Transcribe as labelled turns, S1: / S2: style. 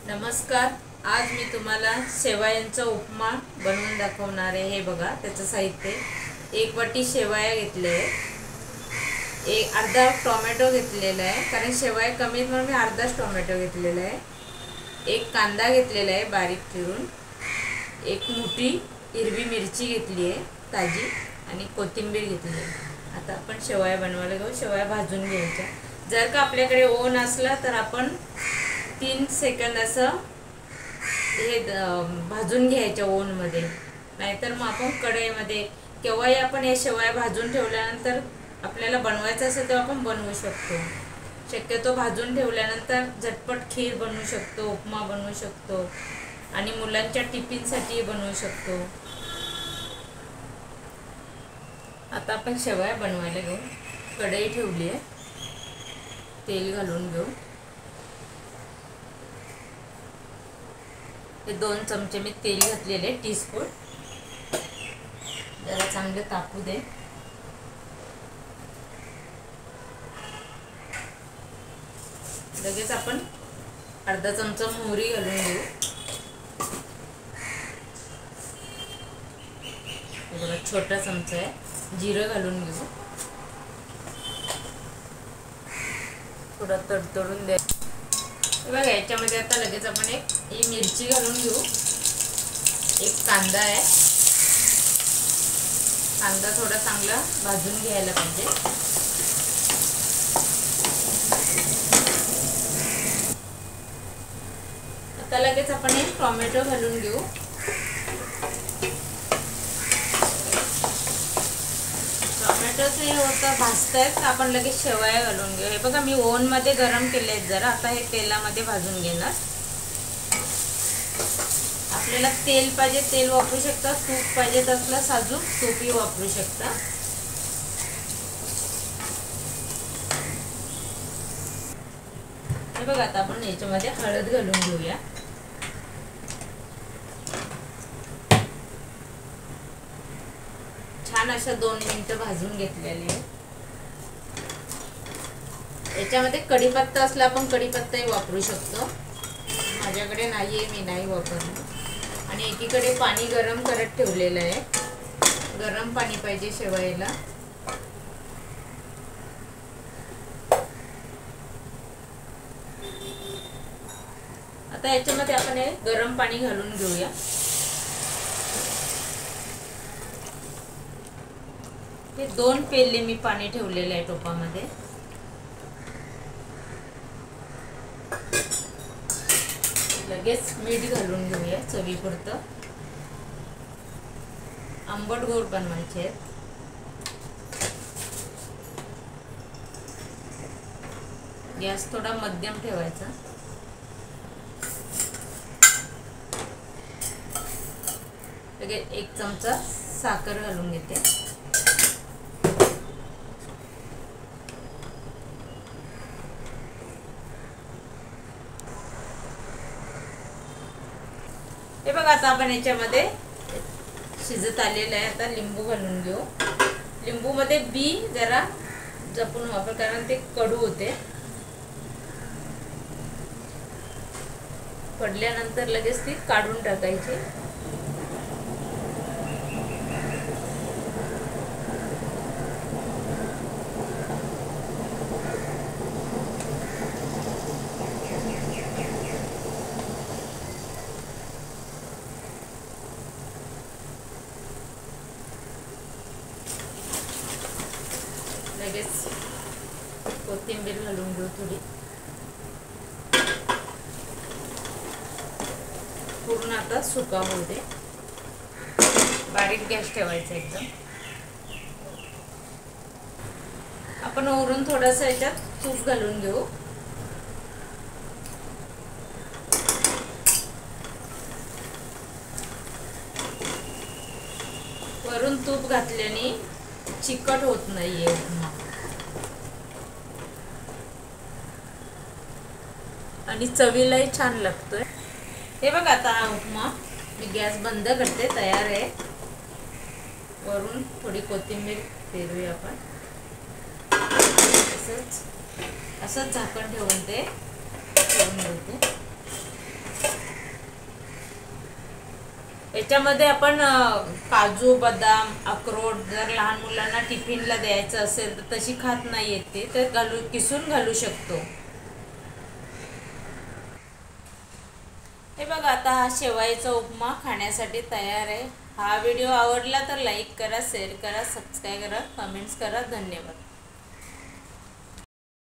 S1: नमस्कार। आज मी तुम्हाला शेवयांचा उपमा बनवून दाखवणार आहे। हे बघा, त्याचं साहित्य: एक वाटी शेवया घेतले आहे, एक अर्धा टोमॅटो घेतलेला आहे, कारण शेवया कमी आहेत म्हणून मी अर्धाच टोमॅटो घेतलेला आहे, एक कांदा घेतलेला आहे बारीक चिरून, एक मोठी हिरवी मिरची घेतली आहे ताजी, आणि कोथिंबीर घेतली आहे। आता आपण शेवया बनवायला घेऊ। शेवया भाजून घ्यायच्या। जर का आपल्याकडे ओव्हन असला तर आपण 3 सेकंद असं हे भाजून घ्यायच्या ओव्हनमध्ये, नाहीतर मग आपण कढईमध्ये केव्हाही आपण या शेवया भाजून ठेवल्यानंतर आपल्याला बनवायचं असेल तेव्हा आपण बनवू शकतो। शक्यतो भाजून ठेवल्यानंतर झटपट खीर बनवू शकतो, उपमा बनवू शकतो, आणि मुलांच्या टिफिनसाठी बनवू शकतो। आता आपण शेवया बनवायला घेऊ। कढई ठेवली आहे, तेल घालून घेऊ। हे 2 चमचे मी तेल घातलेले, टीस्पून। जरा चांगले तापू दे। लगेच आपण अर्धा चमचा मोहरी घालून घेऊ। बघा, छोटा चमचा आहे। जिरं घालून घेऊ, थोडं तडतडून द्या। बघा, याच्यामध्ये आता लगेच आपण ही मिरची घालून घेऊ। एक कांदा आहे, कांदा थोडा चांगला भाजून घ्यायला पाहिजे। आता लगेच आपण एक टोमॅटो घालून घेऊ। टोमॅटोचं हे होतं भाजतायत, आपण लगेच शेवया घालून घेऊ। हे बघा, मी ओव्हन मध्ये गरम केले आहेत जरा। आता हे तेलामध्ये भाजून घेणार। आपल्याला तेल पाहिजे तेल वापरू शकता, तूप पाहिजे असलं साजूक तूपही वापरू शकता। हे बघा, आता आपण याच्यामध्ये हळद घालून घेऊया। छान अशा 2 मिनिटं भाजून घेतलेले। याच्यामध्ये कढीपत्ता असला आपण कढीपत्ताही वापरू शकतो, माझ्याकडे नाहीये, मी नाही वापरलं। आणि एकीकडे पाणी गरम करत ठेवलेलं आहे, गरम पाणी पाहिजे शेवयाला। आता याच्यामध्ये आपण हे गरम पाणी घालून घेऊया। हे 2 पेले मी पाणी ठेवलेलं आहे टोपामध्ये। लगेच मीठ घालून घेऊया चवीपुरतं। आंबट गोड बनवायचे आहेत। गॅस थोडा मध्यम ठेवायचा। लगेच 1 चमचा साखर घालून घेते। हे बघा, आता आपण याच्यामध्ये शिजत आलेलं आहे। आता लिंबू घालून घेऊ। लिंबू मध्ये बी जरा जपून वापर, कारण ते कडू होते। पडल्यानंतर लगेच ती काढून टाकायची। लगेच कोथिंबीर घालून घेऊ थोडी। पूर्ण आता सुका होऊ दे। बारीक गॅस ठेवायचा एकदम। आपण वरून थोडंसं याच्यात तूप घालून घेऊ। वरून तूप घातल्याने चिकट होत नाहीये उपमा, आणि चवीलाही छान लागतोय। हे बघा, आता हा उपमा मी गॅस बंद करते, तयार आहे। वरून थोडी कोथिंबीर पेरूया आपण। असंच झाकण ठेवून ते ठेवून देते। याच्यामध्ये आपण काजू, बदाम, अक्रोड जर लहान मुलांना टिफिनला द्यायचं असेल तर तशी खात नाही येते तर किसून घालू शकतो. हे बघा, आता हा शेवयाचा उपमा खाण्यासाठी तयार आहे. हा व्हिडिओ आवडला तर लाईक करा, शेअर करा, सबस्क्राईब करा, कमेंट्स करा. धन्यवाद.